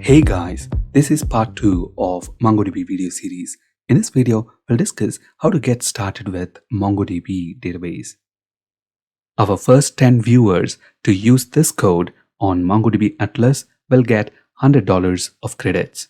Hey guys, this is part 2 of MongoDB video series. In this video, we'll discuss how to get started with MongoDB database. Our first 10 viewers to use this code on MongoDB Atlas will get $100 of credits.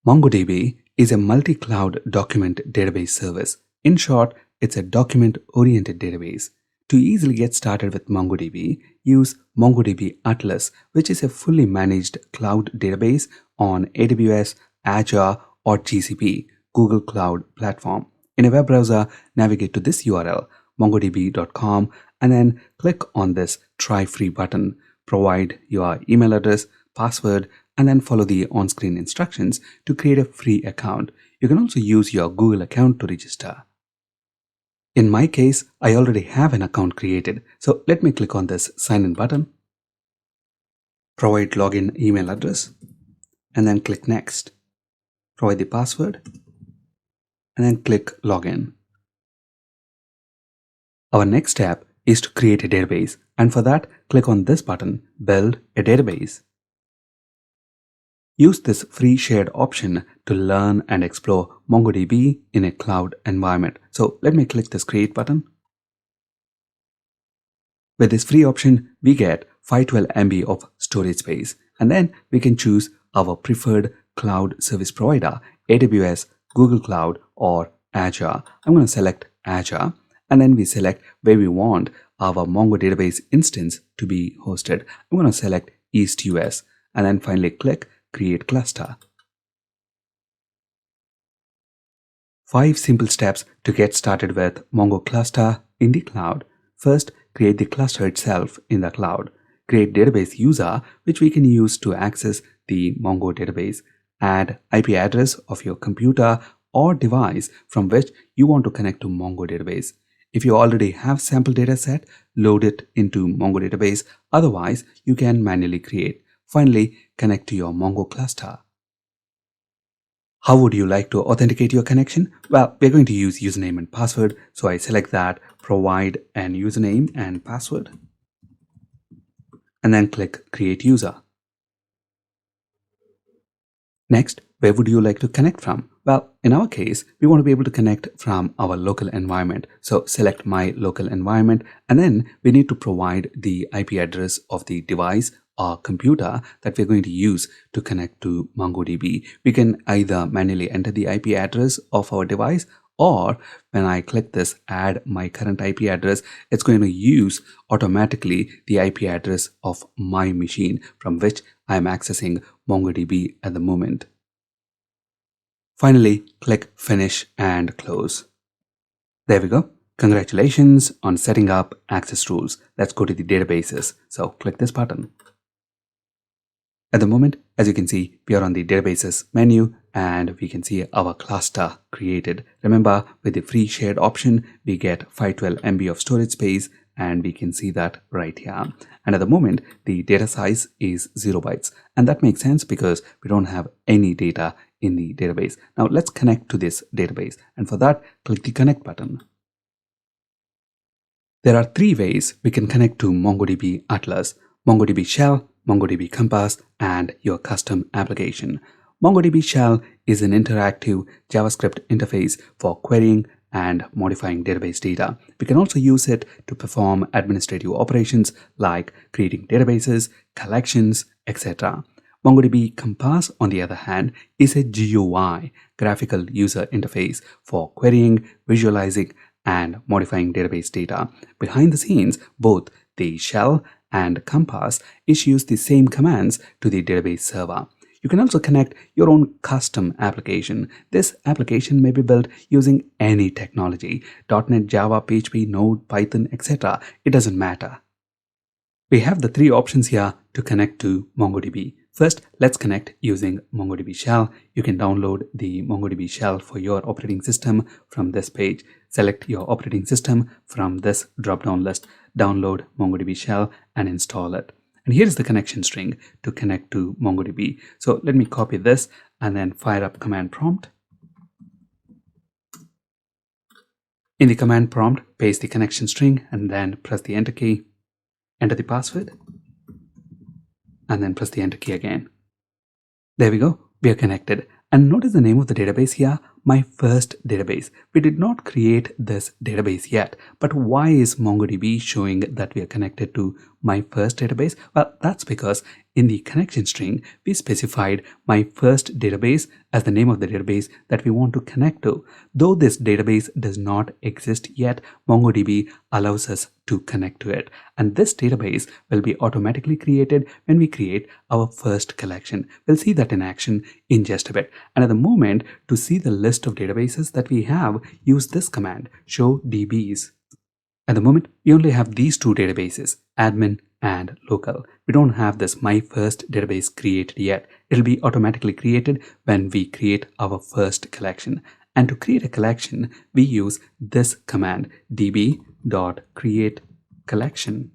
MongoDB is a multi-cloud document database service. In short, it's a document-oriented database. To easily get started with MongoDB, use MongoDB Atlas, which is a fully managed cloud database on AWS, Azure, or GCP, Google Cloud Platform. In a web browser, navigate to this URL, mongodb.com, and then click on this Try Free button. Provide your email address, password, and then follow the on-screen instructions to create a free account. You can also use your Google account to register. In my case, I already have an account created, so let me click on this Sign In button. Provide login email address, and then click Next. Provide the password, and then click Login. Our next step is to create a database, and for that, click on this button, Build a Database. Use this free shared option to learn and explore MongoDB in a cloud environment. So let me click this Create button. With this free option, we get 512 MB of storage space, and then we can choose our preferred cloud service provider, AWS, Google Cloud, or Azure. I'm going to select Azure, and then we select where we want our Mongo database instance to be hosted. I'm going to select East US, and then finally click Create Cluster. 5 simple steps to get started with Mongo Cluster in the cloud. First, create the cluster itself in the cloud. Create database user, which we can use to access the Mongo database. Add IP address of your computer or device from which you want to connect to Mongo database. If you already have sample data set, load it into Mongo database. Otherwise, you can manually create. Finally, connect to your Mongo cluster. How would you like to authenticate your connection? Well, we're going to use username and password. So I select that, provide an username and password, and then click Create User. Next, where would you like to connect from? Well, in our case, we want to be able to connect from our local environment. So select My Local Environment, and then we need to provide the IP address of the device or computer that we're going to use to connect to MongoDB. We can either manually enter the IP address of our device, or when I click this Add My Current IP Address, it's going to use automatically the IP address of my machine from which I am accessing MongoDB at the moment. Finally, click Finish and Close. There we go. Congratulations on setting up access rules. Let's go to the databases. So click this button. At the moment, as you can see, we are on the databases menu and we can see our cluster created. Remember, with the free shared option, we get 512 MB of storage space, and we can see that right here. And at the moment, the data size is 0 bytes. And that makes sense because we don't have any data in the database. Now let's connect to this database. And for that, click the Connect button. There are 3 ways we can connect to MongoDB Atlas: MongoDB Shell, MongoDB Compass, and your custom application. MongoDB Shell is an interactive JavaScript interface for querying and modifying database data. We can also use it to perform administrative operations like creating databases, collections, etc. MongoDB Compass, on the other hand, is a GUI, graphical user interface, for querying, visualizing, and modifying database data. Behind the scenes, both the Shell and Compass issues the same commands to the database server. You can also connect your own custom application. This application may be built using any technology: .NET, Java, PHP, Node, Python, etc. It doesn't matter. We have the 3 options here to connect to MongoDB. First, let's connect using MongoDB Shell. You can download the MongoDB Shell for your operating system from this page. Select your operating system from this drop-down list. Download MongoDB Shell and install it. And here is the connection string to connect to MongoDB. So let me copy this and then fire up command prompt. In the command prompt, paste the connection string and then press the enter key. Enter the password and then press the enter key again. There we go. We are connected. And notice the name of the database here, my first database. We did not create this database yet. But why is MongoDB showing that we are connected to my first database? Well, that's because in the connection string, we specified my first database as the name of the database that we want to connect to. Though this database does not exist yet, MongoDB allows us to connect to it. And this database will be automatically created when we create our first collection. We'll see that in action in just a bit. And at the moment, to see the list of databases that we have, use this command, show DBs. At the moment, we only have these two databases, admin and local. We don't have this my first database created yet. It'll be automatically created when we create our first collection. And to create a collection, we use this command, db.createCollection.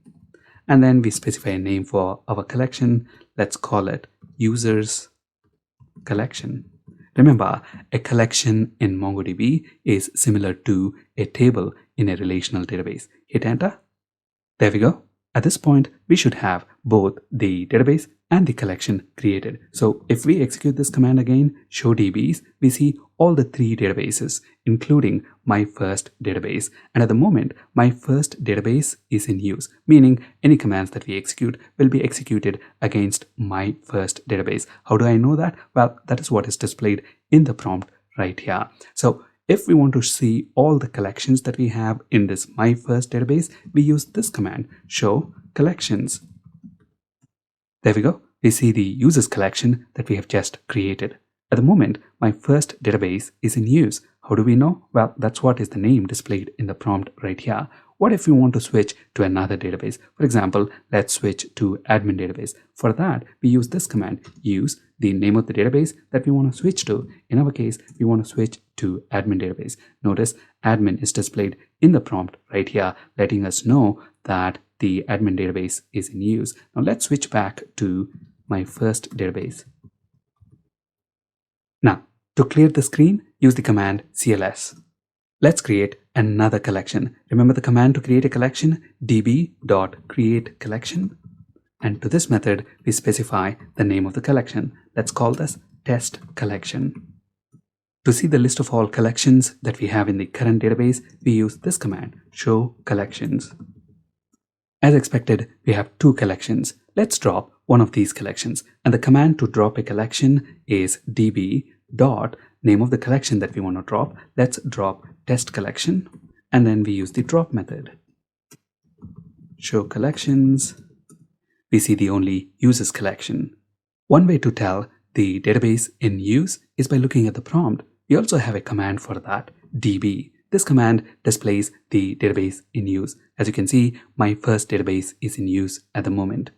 And then we specify a name for our collection. Let's call it users collection. Remember, a collection in MongoDB is similar to a table in a relational database. Hit enter. There we go. At this point, we should have both the database and the collection created. So if we execute this command again, show DBs, we see all the three databases, including my first database. And at the moment, my first database is in use, meaning any commands that we execute will be executed against my first database. How do I know that? Well, that is what is displayed in the prompt right here. So if we want to see all the collections that we have in this my first database, we use this command, show collections. There we go. We see the users collection that we have just created. At the moment, my first database is in use. How do we know? Well, that's what is the name displayed in the prompt right here. What if we want to switch to another database? For example, let's switch to admin database. For that, we use this command, use the name of the database that we want to switch to. In our case, we want to switch to admin database. Notice admin is displayed in the prompt right here, letting us know that the admin database is in use. Now let's switch back to my first database. Now, to clear the screen, use the command cls. Let's create another collection. Remember the command to create a collection, db.createCollection. And to this method, we specify the name of the collection. Let's call this test collection. To see the list of all collections that we have in the current database, we use this command, show collections. As expected, we have two collections. Let's drop one of these collections. And the command to drop a collection is db.name of the collection that we want to drop. Let's drop test collection. And then we use the drop method. Show collections. We see the only users collection. One way to tell the database in use is by looking at the prompt. We also have a command for that, db. This command displays the database in use. As you can see, my first database is in use at the moment.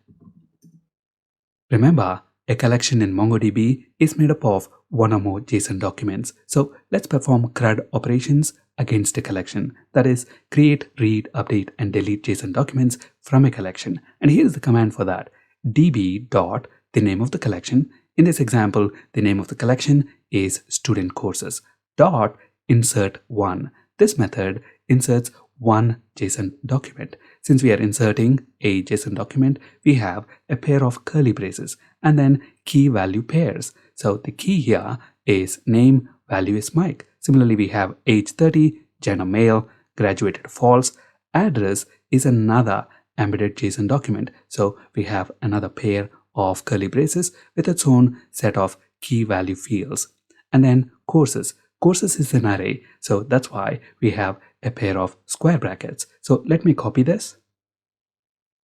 Remember, a collection in MongoDB is made up of one or more JSON documents. So let's perform CRUD operations against a collection. That is, create, read, update, and delete JSON documents from a collection. And here's the command for that, db dot the name of the collection. In this example, the name of the collection is student courses dot insert one. This method inserts one JSON document. Since we are inserting a JSON document, we have a pair of curly braces and then key value pairs. So the key here is name, value is Mike. Similarly, we have age 30, gender male, graduated false, address is another embedded JSON document. So we have another pair of curly braces with its own set of key value fields. And then courses. Courses is an array, so that's why we have a pair of square brackets. So let me copy this.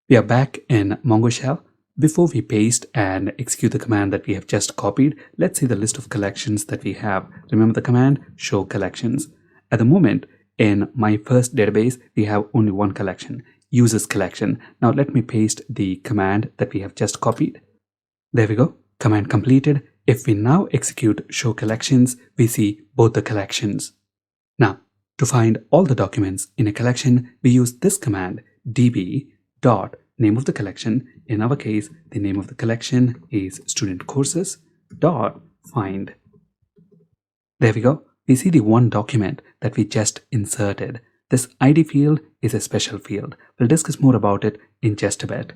We are back in Mongo shell. Before we paste and execute the command that we have just copied, let's see the list of collections that we have. Remember the command, show collections. At the moment, in my first database, we have only one collection, users collection. Now let me paste the command that we have just copied. There we go, command completed. If we now execute show collections, we see both the collections. Now, to find all the documents in a collection, we use this command, db dot name of the collection. In our case, the name of the collection is student courses dot find. There we go. We see the one document that we just inserted. This ID field is a special field. We'll discuss more about it in just a bit.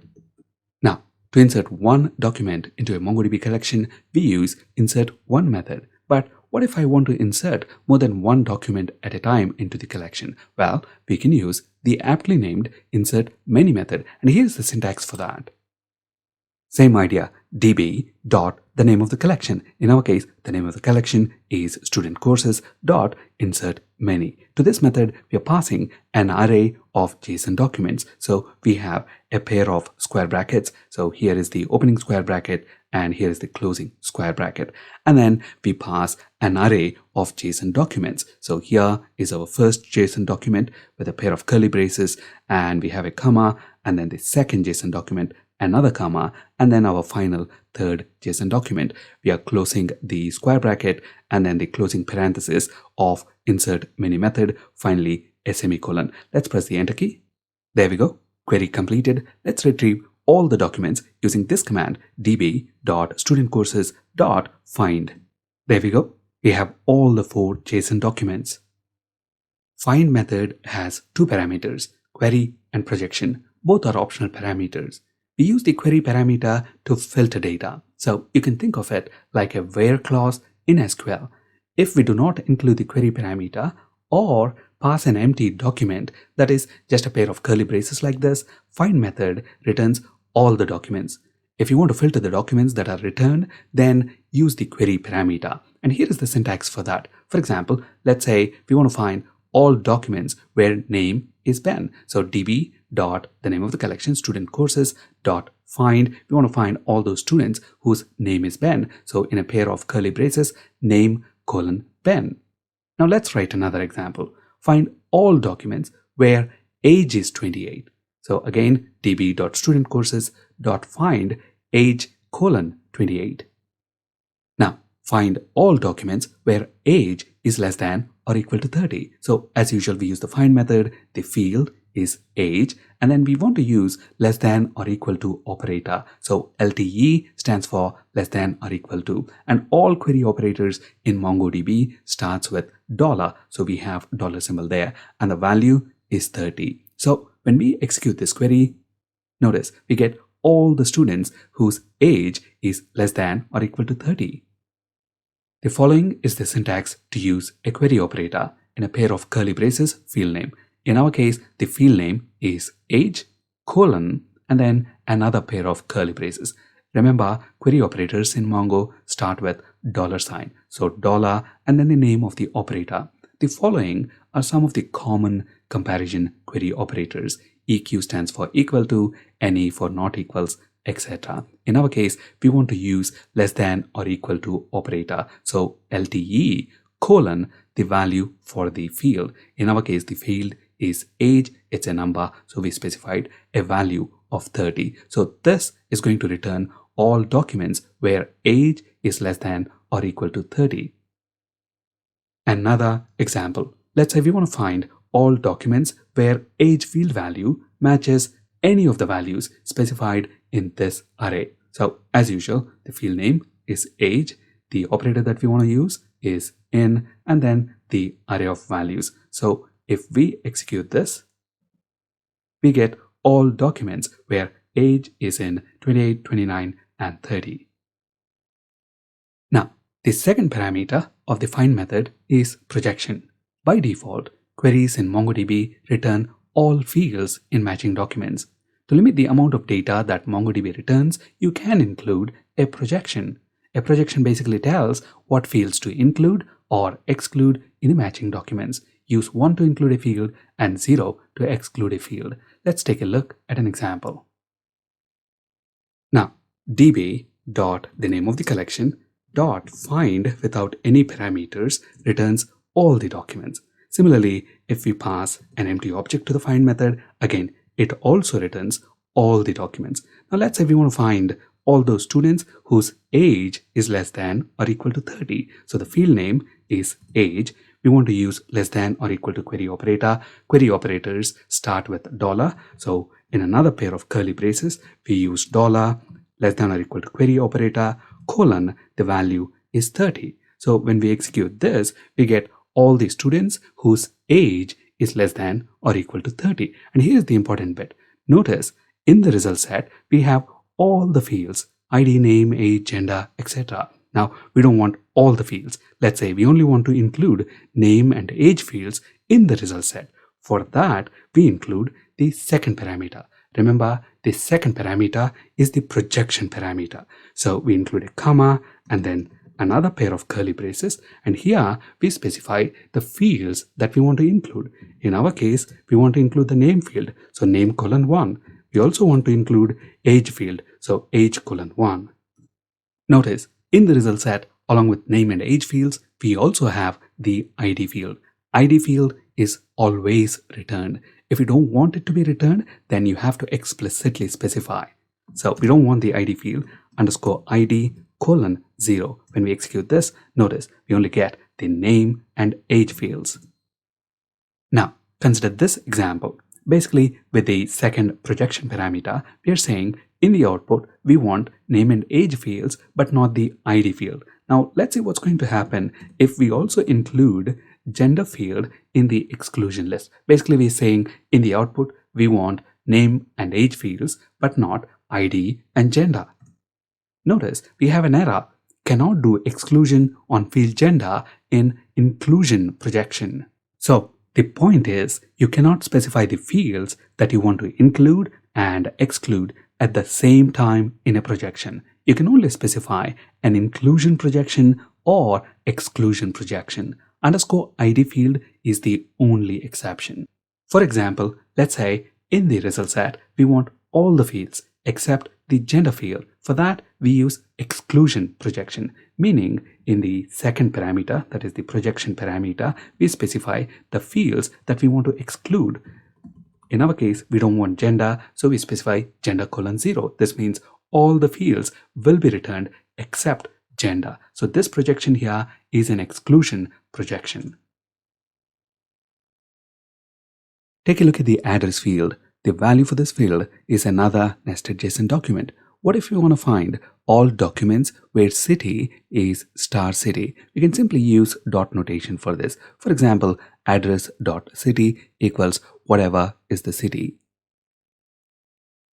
Now, To insert one document into a MongoDB collection, we use insert one method. But what if I want to insert more than one document at a time into the collection? Well, we can use the aptly named insert many method, and here's the syntax for that. Same idea, db dot the name of the collection. In our case, the name of the collection is student courses dot insert many. To this method, we are passing an array of JSON documents. So we have a pair of square brackets. So here is the opening square bracket and here is the closing square bracket. And then we pass an array of JSON documents. So here is our first JSON document with a pair of curly braces, and we have a comma, and then the second JSON document, another comma, and then our final third JSON document. We are closing the square bracket and then the closing parenthesis of insert many method, finally a semicolon. Let's press the enter key. There we go. Query completed. Let's retrieve all the documents using this command, db.studentcourses.find. There we go. We have all the 4 JSON documents. Find method has 2 parameters, query and projection. Both are optional parameters. We use the query parameter to filter data. So you can think of it like a where clause in SQL. If we do not include the query parameter or pass an empty document, that is just a pair of curly braces like this, find method returns all the documents. If you want to filter the documents that are returned, then use the query parameter. And here is the syntax for that. For example, let's say we want to find all documents where name is Ben. So db dot the name of the collection student courses dot find. We want to find all those students whose name is Ben. So in a pair of curly braces, name colon Ben. Now let's write another example. Find all documents where age is 28. So again, db.studentcourses.find age colon 28. Now find all documents where age is less than or equal to 30. So as usual, we use the find method. The field is age, and then we want to use less than or equal to operator. So LTE stands for less than or equal to, and all query operators in MongoDB starts with $. So we have dollar symbol there, and the value is 30. So when we execute this query, notice we get all the students whose age is less than or equal to 30. The following is the syntax to use a query operator in a pair of curly braces field name. In our case, the field name is age, colon, and then another pair of curly braces. Remember, query operators in Mongo start with $sign. So dollar and then the name of the operator. The following are some of the common comparison query operators. EQ stands for equal to, NE for not equals, etc. In our case, we want to use less than or equal to operator. So LTE colon the value for the field. In our case, the field is age, it's a number, so we specified a value of 30. So this is going to return all documents where age is less than or equal to 30. Another example, let's say we want to find all documents where age field value matches any of the values specified in this array. So as usual, the field name is age, the operator that we want to use is in, and then the array of values. So if we execute this, we get all documents where age is in 28, 29, and 30. Now, the second parameter of the find method is projection. By default, queries in MongoDB return all fields in matching documents. To limit the amount of data that MongoDB returns, you can include a projection. A projection basically tells what fields to include or exclude in the matching documents. Use 1 to include a field and 0 to exclude a field. Let's take a look at an example. Now, db dot the name of the collection dot find without any parameters returns all the documents. Similarly, if we pass an empty object to the find method, again, it also returns all the documents. Now let's say we want to find all those students whose age is less than or equal to 30. So the field name is age. We want to use less than or equal to query operator. Query operators start with $. So in another pair of curly braces, we use $, less than or equal to query operator, colon, the value is 30. So when we execute this, we get all the students whose age is less than or equal to 30. And here's the important bit. Notice in the result set, we have all the fields, ID, name, age, gender, etc. Now, we don't want all the fields. Let's say we only want to include name and age fields in the result set. For that, we include the second parameter. Remember, the second parameter is the projection parameter. So we include a comma and then another pair of curly braces, and here we specify the fields that we want to include. In our case, we want to include the name field, so name colon 1. We also want to include age field, so age colon 1. Notice, in the result set, along with name and age fields, we also have the ID field. ID field is always returned. If you don't want it to be returned, then you have to explicitly specify. So we don't want the ID field underscore ID colon 0. When we execute this, notice we only get the name and age fields. Now, consider this example. Basically, with the second projection parameter, we are saying in the output, we want name and age fields, but not the ID field. Now, let's see what's going to happen if we also include gender field in the exclusion list. Basically, we're saying in the output, we want name and age fields, but not ID and gender. Notice we have an error. Cannot do exclusion on field gender in inclusion projection. So the point is you cannot specify the fields that you want to include and exclude at the same time in a projection. You can only specify an inclusion projection or exclusion projection. Underscore ID field is the only exception. For example, let's say in the result set, we want all the fields except the gender field. For that, we use exclusion projection, meaning in the second parameter, that is the projection parameter, we specify the fields that we want to exclude. In our case, we don't want gender, so we specify gender colon 0. This means all the fields will be returned except gender. So this projection here is an exclusion projection. Take a look at the address field. The value for this field is another nested JSON document. What if we want to find all documents where city is star city? We can simply use dot notation for this. For example, address.city equals whatever is the city.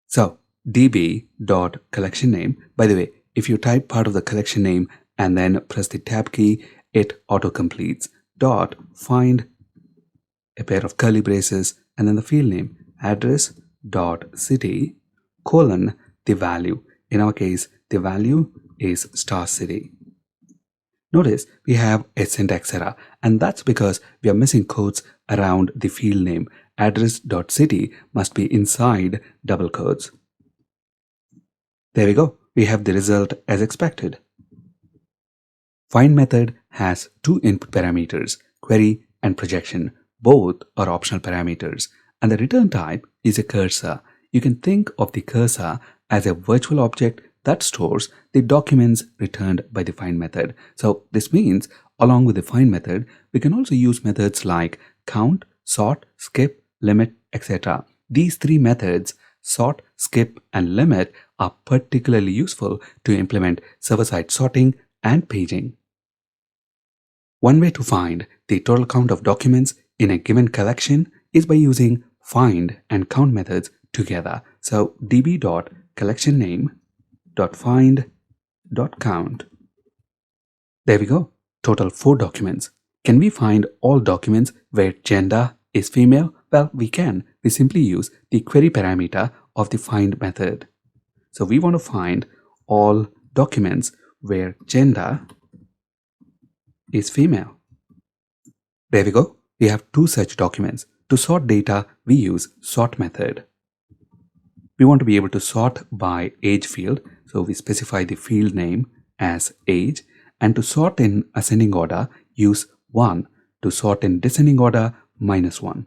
So db.collection name, by the way, if you type part of the collection name and then press the tab key, it auto-completes. Dot find a pair of curly braces and then the field name address.city colon the value. In our case, the value is star city. Notice we have a syntax error, and that's because we are missing quotes around the field name. Address.city must be inside double quotes. There we go. We have the result as expected. Find method has two input parameters, query and projection. Both are optional parameters, and the return type is a cursor. You can think of the cursor as a virtual object that stores the documents returned by the find method. So this means along with the find method, we can also use methods like count, sort, skip, limit, etc. These three methods, sort, skip, and limit, are particularly useful to implement server-side sorting and paging. One way to find the total count of documents in a given collection is by using find and count methods together. So db.collectionname.find.count. There we go. Total 4 documents. Can we find all documents where gender is female? Well, we can. We simply use the query parameter of the find method. So we want to find all documents where gender is female. There we go. We have 2 such documents. To sort data, we use sort method. We want to be able to sort by age field, so we specify the field name as age, and to sort in ascending order, use 1. To sort in descending order, -1.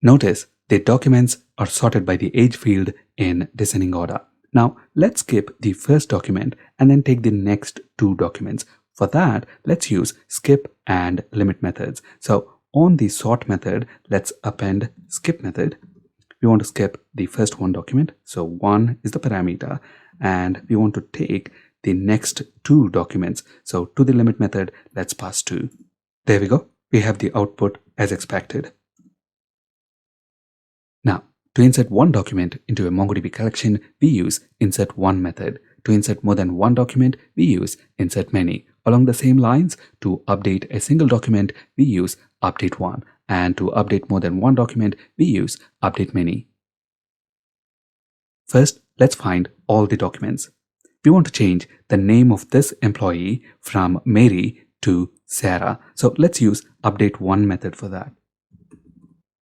Notice the documents are sorted by the age field in descending order. Now let's skip the first document and then take the next 2 documents. For that, let's use skip and limit methods. So on the sort method, let's append skip method. We want to skip the first 1 document, so 1 is the parameter, and we want to take the next 2 documents. So to the limit method, let's pass 2. There we go. We have the output as expected. Now, To insert one document into a MongoDB collection, we use insert one method. To insert more than one document, we use insert many. Along the same lines, to update a single document, we use update one. And to update more than one document, we use update many. First, let's find all the documents. We want to change the name of this employee from Mary to Sarah. So let's use update one method for that.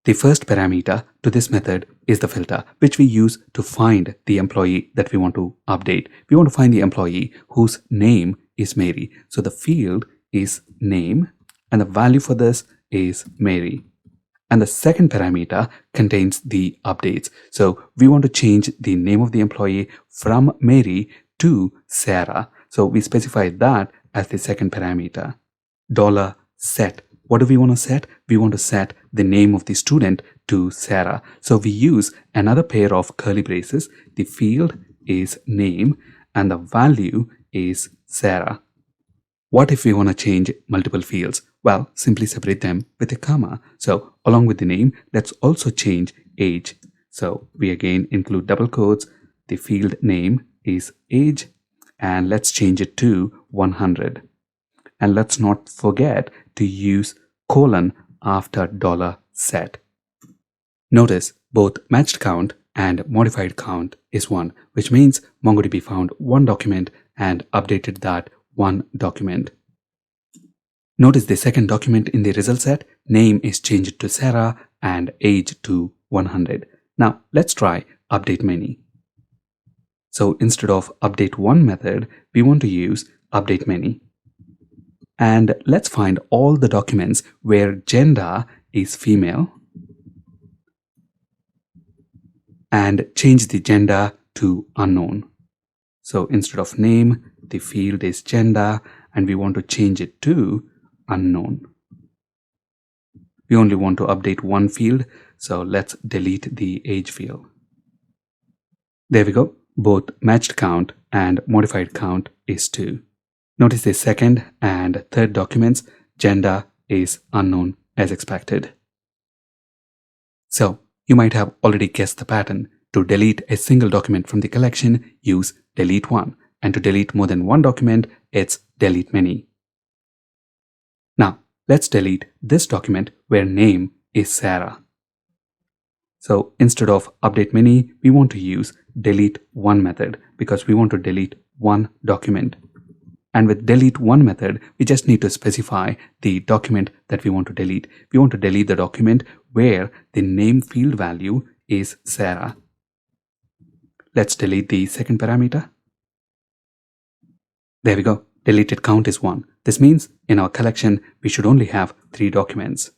The first parameter to this method is the filter, which we use to find the employee that we want to update. We want to find the employee whose name is Mary. So the field is name and the value for this is Mary. And the second parameter contains the updates. So we want to change the name of the employee from Mary to Sarah. So we specify that as the second parameter. $set. What do we want to set? We want to set the name of the student to Sarah. So we use another pair of curly braces. The field is name and the value is Sarah. What if we want to change multiple fields? Well, simply separate them with a comma. So along with the name, let's also change age. So we again include double quotes. The field name is age and let's change it to 100. And let's not forget to use colon after $set. Notice both matched count and modified count is 1, which means MongoDB found one document and updated that one document. Notice the second document in the result set, name is changed to Sarah and age to 100. Now let's try update many. So instead of update one method, we want to use update many. And let's find all the documents where gender is female and change the gender to unknown. So instead of name, the field is gender and we want to change it to unknown. We only want to update one field, so let's delete the age field. There we go. Both matched count and modified count is 2. Notice the second and third documents, gender is unknown as expected. So you might have already guessed the pattern. To delete a single document from the collection, use delete one. And to delete more than one document, it's delete many. Now let's delete this document where name is Sarah. So instead of update many, we want to use delete one method because we want to delete one document. And with delete one method, we just need to specify the document that we want to delete. We want to delete the document where the name field value is Sarah. Let's delete the second parameter. There we go. Deleted count is 1. This means in our collection, we should only have 3 documents.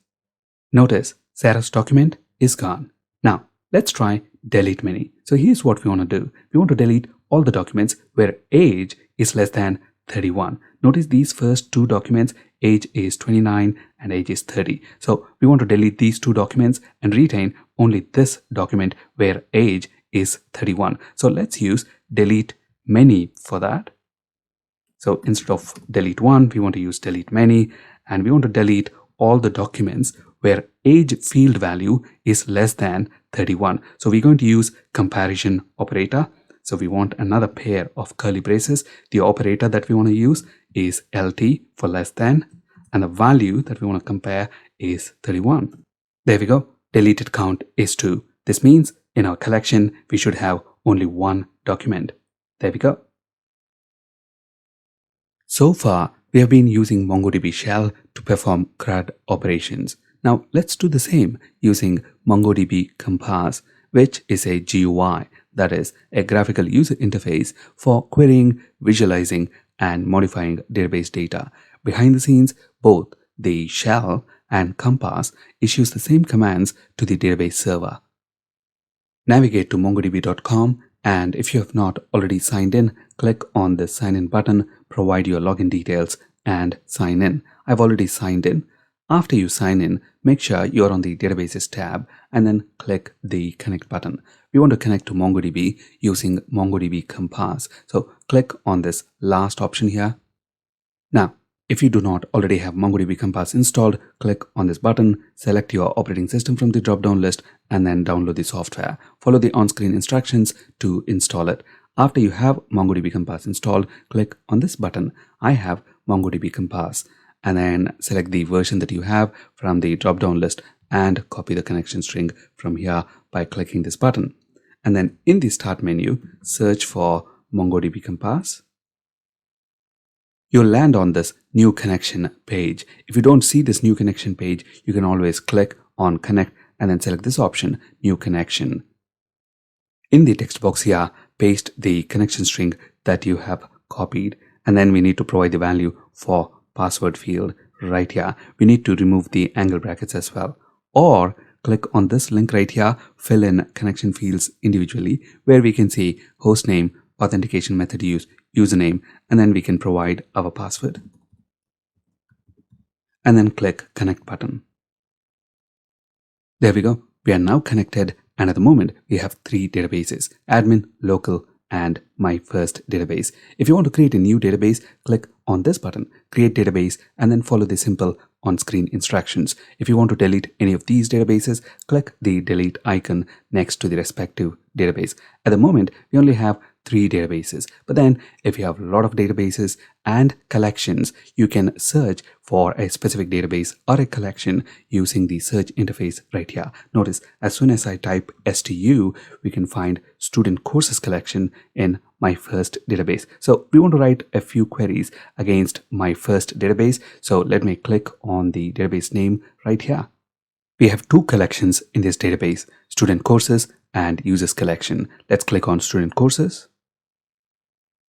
Notice Sarah's document is gone. Now let's try delete many. So here's what we want to do. We want to delete all the documents where age is less than 31. Notice these first 2 documents, age is 29 and age is 30. So we want to delete these 2 documents and retain only this document where age is 31. So let's use delete many for that. So instead of delete one, we want to use delete many and we want to delete all the documents where age field value is less than 31. So we're going to use comparison operator. So we want another pair of curly braces. The operator that we want to use is LT for less than, and the value that we want to compare is 31. There we go. Deleted count is 2. This means in our collection, we should have only one document. There we go. So far, we have been using MongoDB shell to perform CRUD operations. Now let's do the same using MongoDB Compass, which is a GUI, that is a graphical user interface for querying, visualizing, and modifying database data. Behind the scenes, both the shell and Compass issues the same commands to the database server. Navigate to mongodb.com, and if you have not already signed in, click on the sign in button, provide your login details, and sign in. I've already signed in. After you sign in, make sure you're on the Databases tab and then click the Connect button. We want to connect to MongoDB using MongoDB Compass. So click on this last option here. Now, If you do not already have MongoDB Compass installed, click on this button, select your operating system from the drop-down list, and then download the software. Follow the on-screen instructions to install it. After you have MongoDB Compass installed, click on this button, I have MongoDB Compass, and then select the version that you have from the drop-down list and copy the connection string from here by clicking this button. And then in the start menu, search for MongoDB Compass. You'll land on this new connection page. If you don't see this new connection page, you can always click on connect and then select this option, new connection. In the text box here, paste the connection string that you have copied, and then we need to provide the value for password field right here. We need to remove the angle brackets as well, or click on this link right here, fill in connection fields individually, where we can see hostname, authentication method used, username, and then we can provide our password. And then click connect button. There we go. We are now connected, and at the moment we have 3 databases: admin, local, and my first database. If you want to create a new database, click on this button, create database, and then follow the simple on-screen instructions. If you want to delete any of these databases, click the delete icon next to the respective database. At the moment, we only have 3 databases, but then if you have a lot of databases and collections, you can search for a specific database or a collection using the search interface right here. Notice, as soon as I type STU, we can find student courses collection in my first database. So we want to write a few queries against my first database. So let me click on the database name right here. We have 2 collections in this database, student courses and users collection. Let's click on student courses.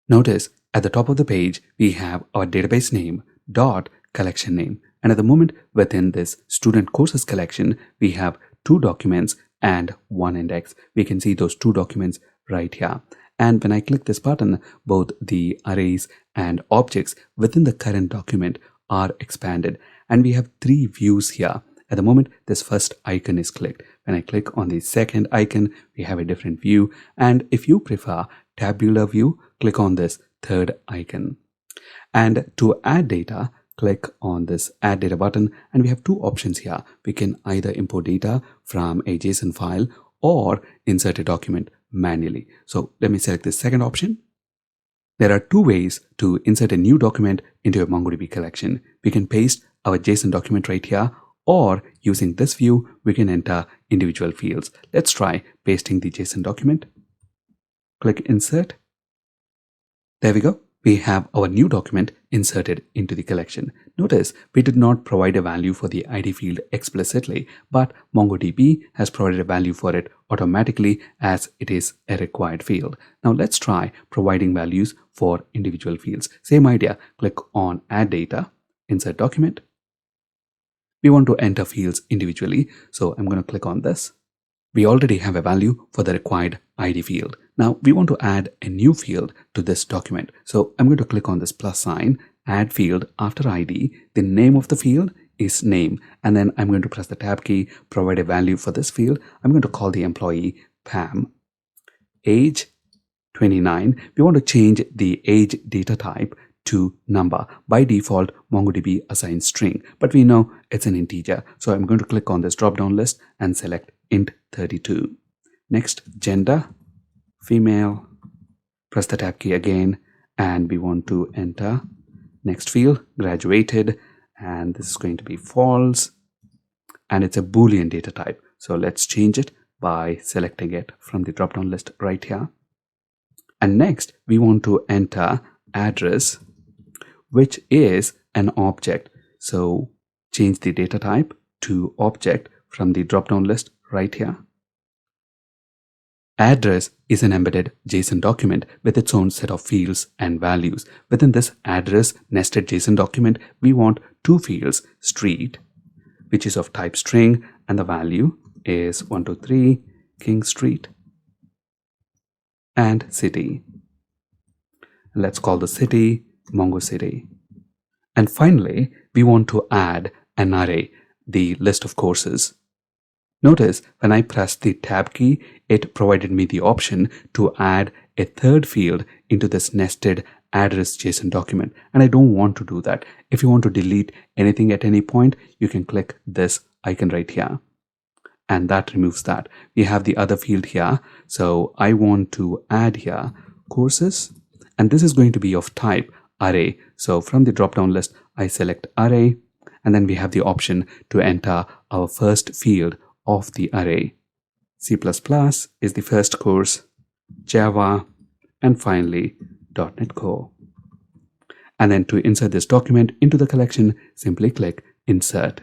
Notice at the top of the page, we have our database name dot collection name. And at the moment within this student courses collection, we have 2 documents and 1 index. We can see those 2 documents right here. And when I click this button, both the arrays and objects within the current document are expanded. And we have 3 views here. At the moment, this first icon is clicked. When I click on the second icon, we have a different view. And if you prefer tabular view, click on this third icon. And to add data, click on this add data button, and we have 2 options here. We can either import data from a JSON file or insert a document manually. So let me select this second option. There are 2 ways to insert a new document into a MongoDB collection. We can paste our JSON document right here, or using this view, we can enter individual fields. Let's try pasting the JSON document. Click insert. There we go. We have our new document inserted into the collection. Notice we did not provide a value for the ID field explicitly, but MongoDB has provided a value for it automatically as it is a required field. Now let's try providing values for individual fields. Same idea. Click on add data, insert document. We want to enter fields individually, so I'm going to click on this. We already have a value for the required ID field. Now we want to add a new field to this document. So I'm going to click on this plus sign, add field after ID. The name of the field is name. And then I'm going to press the tab key, provide a value for this field. I'm going to call the employee Pam. Age 29. We want to change the age data type to number. By default, MongoDB assigns string, but we know it's an integer. So I'm going to click on this drop-down list and select int 32. Next, gender, female. Press the tab key again, and we want to enter next field, graduated, and this is going to be false, and it's a Boolean data type. So let's change it by selecting it from the drop-down list right here. And next, we want to enter address, which is an object. So change the data type to object from the drop-down list right here. Address is an embedded JSON document with its own set of fields and values. Within this address nested JSON document, we want 2 fields, street, which is of type string, and the value is 123 King Street, and city. Let's call the city Mongo City. And finally, we want to add an array, the list of courses. Notice when I pressed the tab key, it provided me the option to add a third field into this nested address JSON document, and I don't want to do that. If you want to delete anything at any point, you can click this icon right here, and that removes that. We have the other field here, so I want to add here courses, and this is going to be of type array. So from the drop down list, I select array, and then we have the option to enter our first field of the array. C++ is the first course, Java, and finally .NET Core. And then to insert this document into the collection, simply click Insert.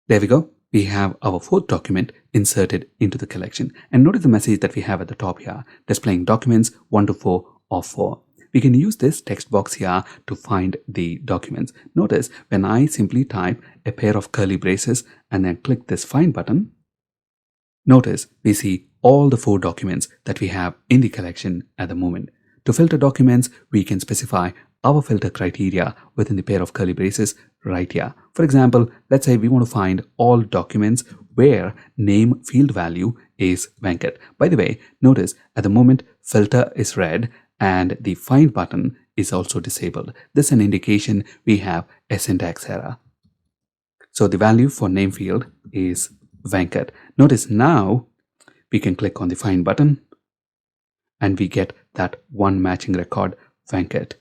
There we go. We have our fourth document inserted into the collection. And notice the message that we have at the top here, displaying documents 1 to 4 of 4. We can use this text box here to find the documents. Notice when I simply type a pair of curly braces and then click this Find button, notice we see all the 4 documents that we have in the collection at the moment. To filter documents, we can specify our filter criteria within the pair of curly braces right here. For example, let's say we want to find all documents where name field value is Venkat. By the way, notice at the moment filter is red and the find button is also disabled. This is an indication we have a syntax error. So the value for name field is Venkat. Notice now we can click on the find button and we get that one matching record, Venkat.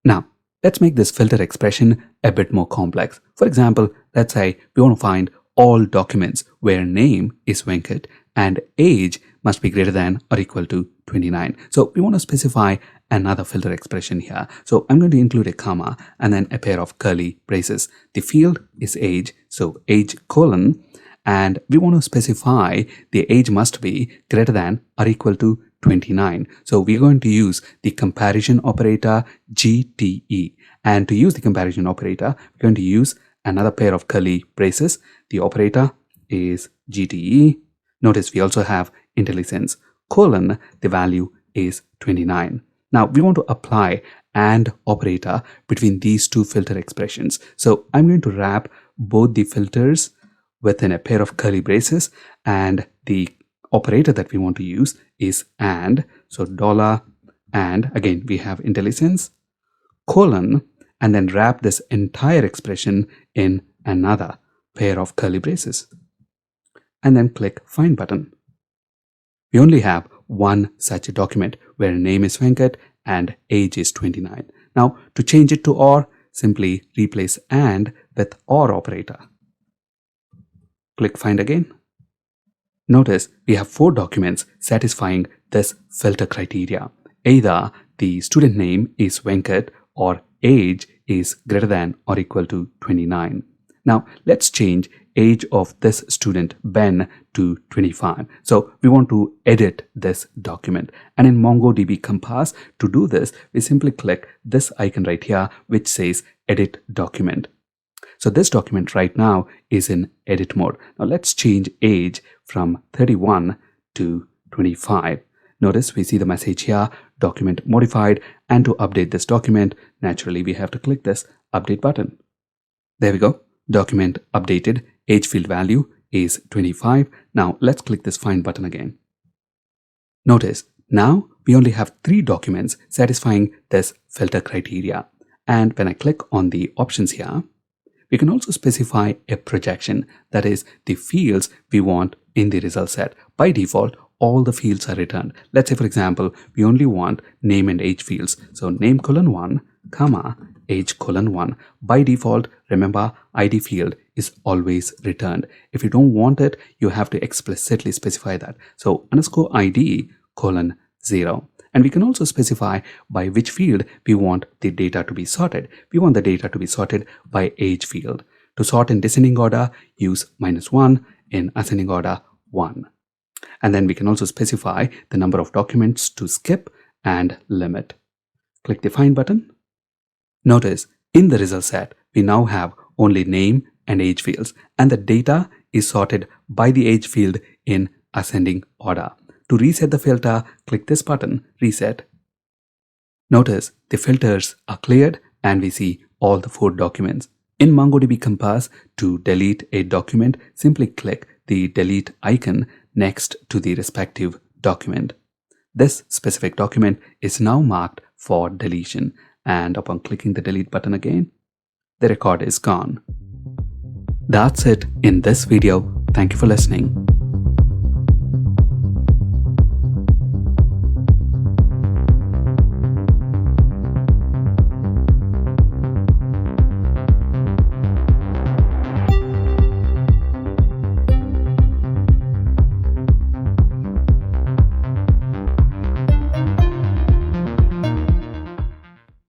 Now, let's make this filter expression a bit more complex. For example, let's say we want to find all documents where name is Venkat and age must be greater than or equal to 29. So we want to specify another filter expression here. So I'm going to include a comma and then a pair of curly braces. The field is age, so age colon, and we want to specify the age must be greater than or equal to 29. So we're going to use the comparison operator GTE. And to use the comparison operator, we're going to use another pair of curly braces. The operator is GTE. Notice we also have IntelliSense colon, the value is 29. Now we want to apply AND operator between these two filter expressions. So I'm going to wrap both the filters within a pair of curly braces, and the operator that we want to use is AND. So $and, again we have IntelliSense colon, and then wrap this entire expression in another pair of curly braces and then click Find button. We only have one such a document where name is Venkat and age is 29. Now to change it to OR, simply replace AND with OR operator. Click Find again. Notice we have 4 documents satisfying this filter criteria. Either the student name is Venkat or age is greater than or equal to 29. Now let's change age of this student Ben to 25. So we want to edit this document, and in MongoDB Compass to do this we simply click this icon right here which says edit document. So this document right now is in edit mode. Now let's change age from 31 to 25. Notice we see the message here, document modified, and to update this document, naturally we have to click this update button. There we go, document updated, age field value is 25. Now let's click this Find button again. Notice now we only have 3 documents satisfying this filter criteria. And when I click on the options here, we can also specify a projection, that is the fields we want in the result set. By default, all the fields are returned. Let's say for example, we only want name and age fields. So name colon 1, comma, age colon 1. By default, remember ID field is always returned. If you don't want it, you have to explicitly specify that. So underscore ID colon 0. And we can also specify by which field we want the data to be sorted. We want the data to be sorted by age field. To sort in descending order, use -1, in ascending order 1. And then we can also specify the number of documents to skip and limit. Click the Find button. Notice in the result set, we now have only name and age fields, and the data is sorted by the age field in ascending order. To reset the filter, click this button, Reset. Notice the filters are cleared and we see all the 4 documents. In MongoDB Compass, to delete a document, simply click the delete icon next to the respective document. This specific document is now marked for deletion, and upon clicking the delete button again, the record is gone. That's it in this video. Thank you for listening.